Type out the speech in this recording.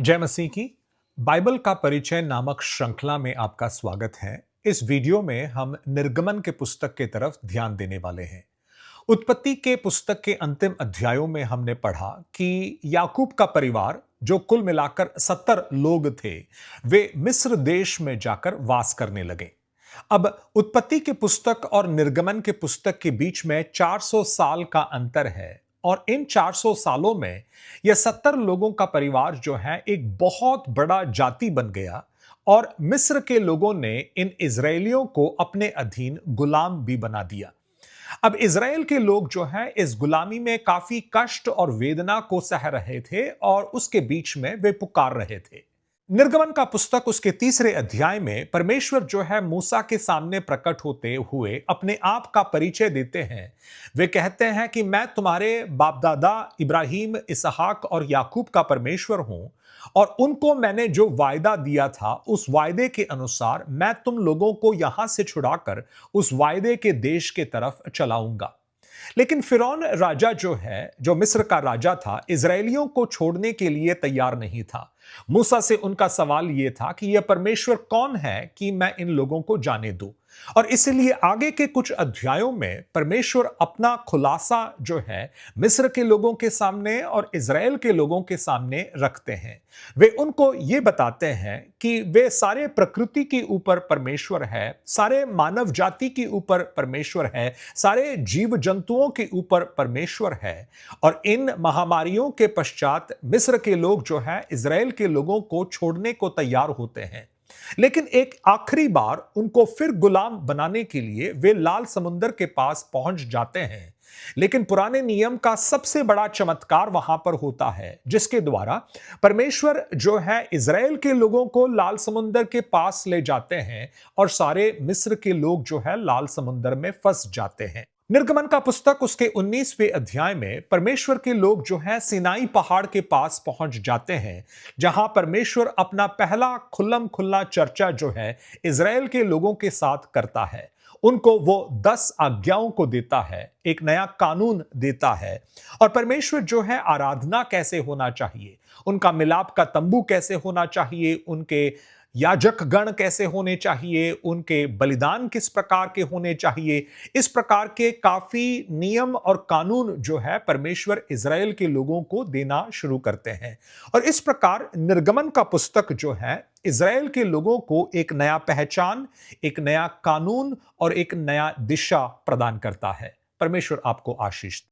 जय मसीह की। बाइबल का परिचय नामक श्रृंखला में आपका स्वागत है। इस वीडियो में हम निर्गमन के पुस्तक के तरफ ध्यान देने वाले हैं। उत्पत्ति के पुस्तक के अंतिम अध्यायों में हमने पढ़ा कि याकूब का परिवार, जो कुल मिलाकर 70 लोग थे, वे मिस्र देश में जाकर वास करने लगे। अब उत्पत्ति के पुस्तक और निर्गमन के पुस्तक के बीच में 400 साल का अंतर है और इन 400 सालों में यह 70 लोगों का परिवार जो है एक बहुत बड़ा जाति बन गया और मिस्र के लोगों ने इन इजरायलियों को अपने अधीन गुलाम भी बना दिया। अब इजराइल के लोग जो हैं इस गुलामी में काफी कष्ट और वेदना को सह रहे थे और उसके बीच में वे पुकार रहे थे। निर्गमन का पुस्तक उसके तीसरे अध्याय में परमेश्वर जो है मूसा के सामने प्रकट होते हुए अपने आप का परिचय देते हैं। वे कहते हैं कि मैं तुम्हारे बाप दादा इब्राहिम, इसहाक और याकूब का परमेश्वर हूं और उनको मैंने जो वायदा दिया था उस वायदे के अनुसार मैं तुम लोगों को यहां से छुड़ाकर उस वायदे के देश के तरफ चलाऊंगा। लेकिन फिरौन राजा जो है, जो मिस्र का राजा था, इजरायलियों को छोड़ने के लिए तैयार नहीं था। मूसा से उनका सवाल यह था कि यह परमेश्वर कौन है कि मैं इन लोगों को जाने दूं। और इसलिए आगे के कुछ अध्यायों में परमेश्वर अपना खुलासा जो है मिस्र के लोगों के सामने और इजराइल के लोगों के सामने रखते हैं। वे उनको ये बताते हैं कि वे सारे प्रकृति के ऊपर परमेश्वर है, सारे मानव जाति के ऊपर परमेश्वर है, सारे जीव जंतुओं के ऊपर परमेश्वर है। और इन महामारियों के पश्चात मिस्र के लोग जो है इजराइल के लोगों को छोड़ने को तैयार होते हैं। लेकिन एक आखिरी बार उनको फिर गुलाम बनाने के लिए वे लाल समुंदर के पास पहुंच जाते हैं। लेकिन पुराने नियम का सबसे बड़ा चमत्कार वहां पर होता है, जिसके द्वारा परमेश्वर जो है इजराइल के लोगों को लाल समुंदर के पास ले जाते हैं और सारे मिस्र के लोग जो है लाल समुंदर में फंस जाते हैं। निर्गमन का पुस्तक उसके 19वें अध्याय में परमेश्वर के लोग जो हैं सिनाई पहाड़ के पास पहुंच जाते हैं, जहां परमेश्वर अपना पहला खुल्लम खुल्ला चर्चा जो है इजराइल के लोगों के साथ करता है। उनको वो 10 आज्ञाओं को देता है, एक नया कानून देता है। और परमेश्वर जो है आराधना कैसे होना चाहिए, उनका मिलाप का तंबू कैसे होना चाहिए, उनके याजक गण कैसे होने चाहिए, उनके बलिदान किस प्रकार के होने चाहिए, इस प्रकार के काफी नियम और कानून जो है परमेश्वर इजराइल के लोगों को देना शुरू करते हैं। और इस प्रकार निर्गमन का पुस्तक जो है इजराइल के लोगों को एक नया पहचान, एक नया कानून और एक नया दिशा प्रदान करता है। परमेश्वर आपको आशीष दे।